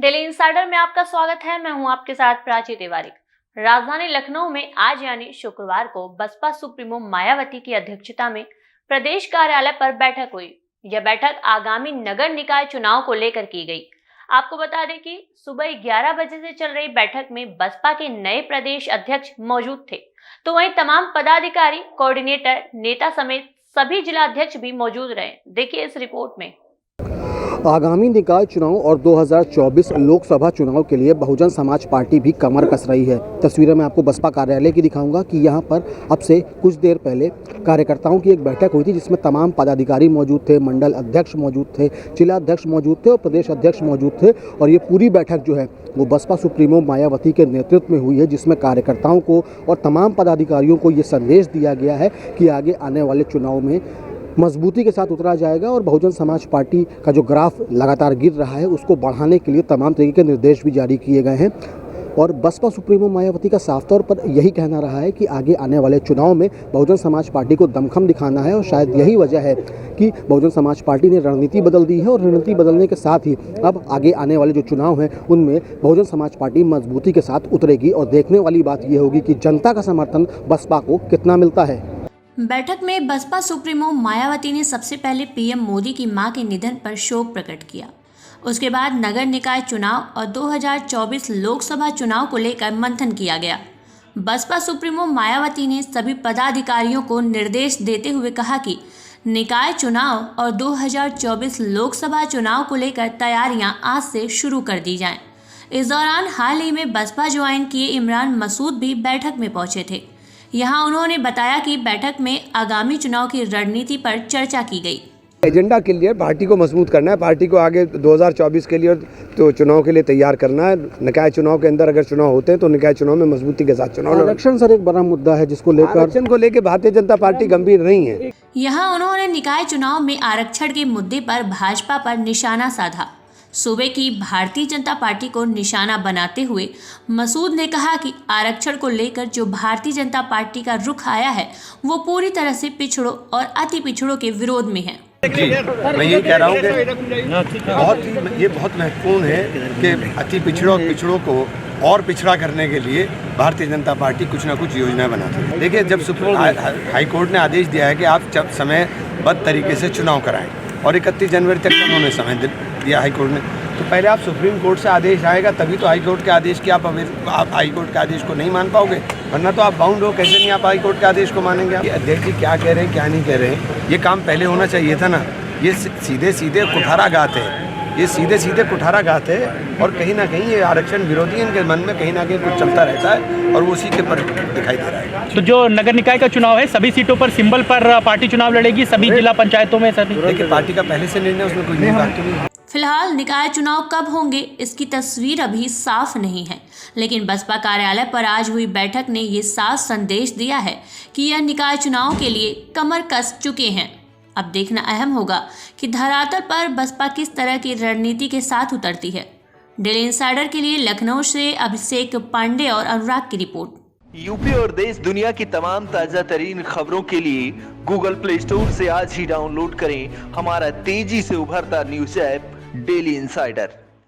Daily insider में आपका स्वागत है। मैं हूं आपके साथ प्राची तिवारी। राजधानी लखनऊ में आज यानी शुक्रवार को बसपा सुप्रीमो मायावती की अध्यक्षता में प्रदेश कार्यालय पर बैठक हुई। यह बैठक आगामी नगर निकाय चुनाव को लेकर की गई। आपको बता दें कि सुबह 11 बजे से चल रही बैठक में बसपा के नए प्रदेश अध्यक्ष मौजूद थे, तो वहीं तमाम पदाधिकारी, कोऑर्डिनेटर, नेता समेत सभी जिला अध्यक्ष भी मौजूद रहे। देखिए इस रिपोर्ट में। आगामी निकाय चुनाव और 2024 लोकसभा चुनाव के लिए बहुजन समाज पार्टी भी कमर कस रही है। तस्वीरें मैं आपको बसपा कार्यालय की दिखाऊंगा कि यहां पर अब से कुछ देर पहले कार्यकर्ताओं की एक बैठक हुई थी, जिसमें तमाम पदाधिकारी मौजूद थे, मंडल अध्यक्ष मौजूद थे, जिला अध्यक्ष मौजूद थे और प्रदेश अध्यक्ष मौजूद थे। और ये पूरी बैठक जो है वो बसपा सुप्रीमो मायावती के नेतृत्व में हुई है, जिसमें कार्यकर्ताओं को और तमाम पदाधिकारियों को ये संदेश दिया गया है कि आगे आने वाले चुनाव में मजबूती के साथ उतरा जाएगा और बहुजन समाज पार्टी का जो ग्राफ लगातार गिर रहा है उसको बढ़ाने के लिए तमाम तरीके के निर्देश भी जारी किए गए हैं। और बसपा सुप्रीमो मायावती का साफ तौर पर यही कहना रहा है कि आगे आने वाले चुनाव में बहुजन समाज पार्टी को दमखम दिखाना है। और शायद यही वजह है कि बहुजन समाज पार्टी ने रणनीति बदल दी है और रणनीति बदलने के साथ ही अब आगे आने वाले जो चुनाव हैं उनमें बहुजन समाज पार्टी मजबूती के साथ उतरेगी। और देखने वाली बात यह होगी कि जनता का समर्थन बसपा को कितना मिलता है। बैठक में बसपा सुप्रीमो मायावती ने सबसे पहले पीएम मोदी की मां के निधन पर शोक प्रकट किया। उसके बाद नगर निकाय चुनाव और 2024 लोकसभा चुनाव को लेकर मंथन किया गया। बसपा सुप्रीमो मायावती ने सभी पदाधिकारियों को निर्देश देते हुए कहा कि निकाय चुनाव और 2024 लोकसभा चुनाव को लेकर तैयारियां आज से शुरू कर दी जाएं। इस दौरान हाल ही में बसपा ज्वाइन किए इमरान मसूद भी बैठक में पहुंचे थे। यहाँ उन्होंने बताया कि बैठक में आगामी चुनाव की रणनीति पर चर्चा की गई। एजेंडा के लिए पार्टी को मजबूत करना है, पार्टी को आगे 2024 के लिए तो चुनाव के लिए तैयार करना है। निकाय चुनाव के अंदर अगर चुनाव होते हैं तो निकाय चुनाव में मजबूती के साथ चुनाव। आरक्षण सर एक बड़ा मुद्दा है जिसको लेकर आरक्षण को लेकर भारतीय जनता पार्टी गंभीर नहीं है। यहाँ उन्होंने निकाय चुनाव में आरक्षण के मुद्दे पर भाजपा पर निशाना साधा। सूबे की भारतीय जनता पार्टी को निशाना बनाते हुए मसूद ने कहा कि आरक्षण को लेकर जो भारतीय जनता पार्टी का रुख आया है वो पूरी तरह से पिछड़ों और अति पिछड़ों के विरोध में है। जी, मैं यही कह रहा हूँ कि ये बहुत महत्वपूर्ण है कि अति पिछड़ों को और पिछड़ा करने के लिए भारतीय जनता पार्टी कुछ ना कुछ योजनाएं बनाती है। देखिए, जब सुप्रीम हाई कोर्ट ने आदेश दिया है कि आप जब समयबद्ध तरीके से चुनाव कराएं और 31 जनवरी तक उन्होंने समय दिया हाई कोर्ट ने, तो पहले आप सुप्रीम कोर्ट से आदेश आएगा तभी तो हाई कोर्ट के आदेश की आप हाई कोर्ट के आदेश को नहीं मान पाओगे, वरना तो आप बाउंड हो। कैसे नहीं आप हाई कोर्ट के आदेश को मानेंगे? अध्यक्ष जी क्या कह रहे हैं क्या नहीं कह रहे हैं, ये काम पहले होना चाहिए था ना। ये सीधे सीधे कुठाराघात है, ये सीधे सीधे कुठाराघात है। और कहीं ना कहीं ये आरक्षण विरोधी इनके मन में कहीं ना कहीं कुछ चलता रहता है और वो उसी के पर दिखाई दे रहा है। तो जो नगर निकाय का चुनाव है सभी सीटों पर सिंबल पर पार्टी चुनाव लड़ेगी, सभी जिला पंचायतों में सभी। देखिए, पार्टी का पहले से निर्णय, उसमें कोई नई बात नहीं है। फिलहाल निकाय चुनाव कब होंगे इसकी तस्वीर अभी साफ नहीं है, लेकिन बसपा कार्यालय पर आज हुई बैठक ने ये साफ संदेश दिया है कि यह निकाय चुनाव के लिए कमर कस चुके हैं। अब देखना अहम होगा कि धरातल पर बसपा किस तरह की रणनीति के साथ उतरती है। डेली इंसाइडर के लिए लखनऊ से अभिषेक पांडे और अनुराग की रिपोर्ट। यूपी और देश दुनिया की तमाम ताजा तरीन खबरों के लिए गूगल प्ले स्टोर से आज ही डाउनलोड करें हमारा तेजी से उभरता न्यूज ऐप डेली इंसाइडर।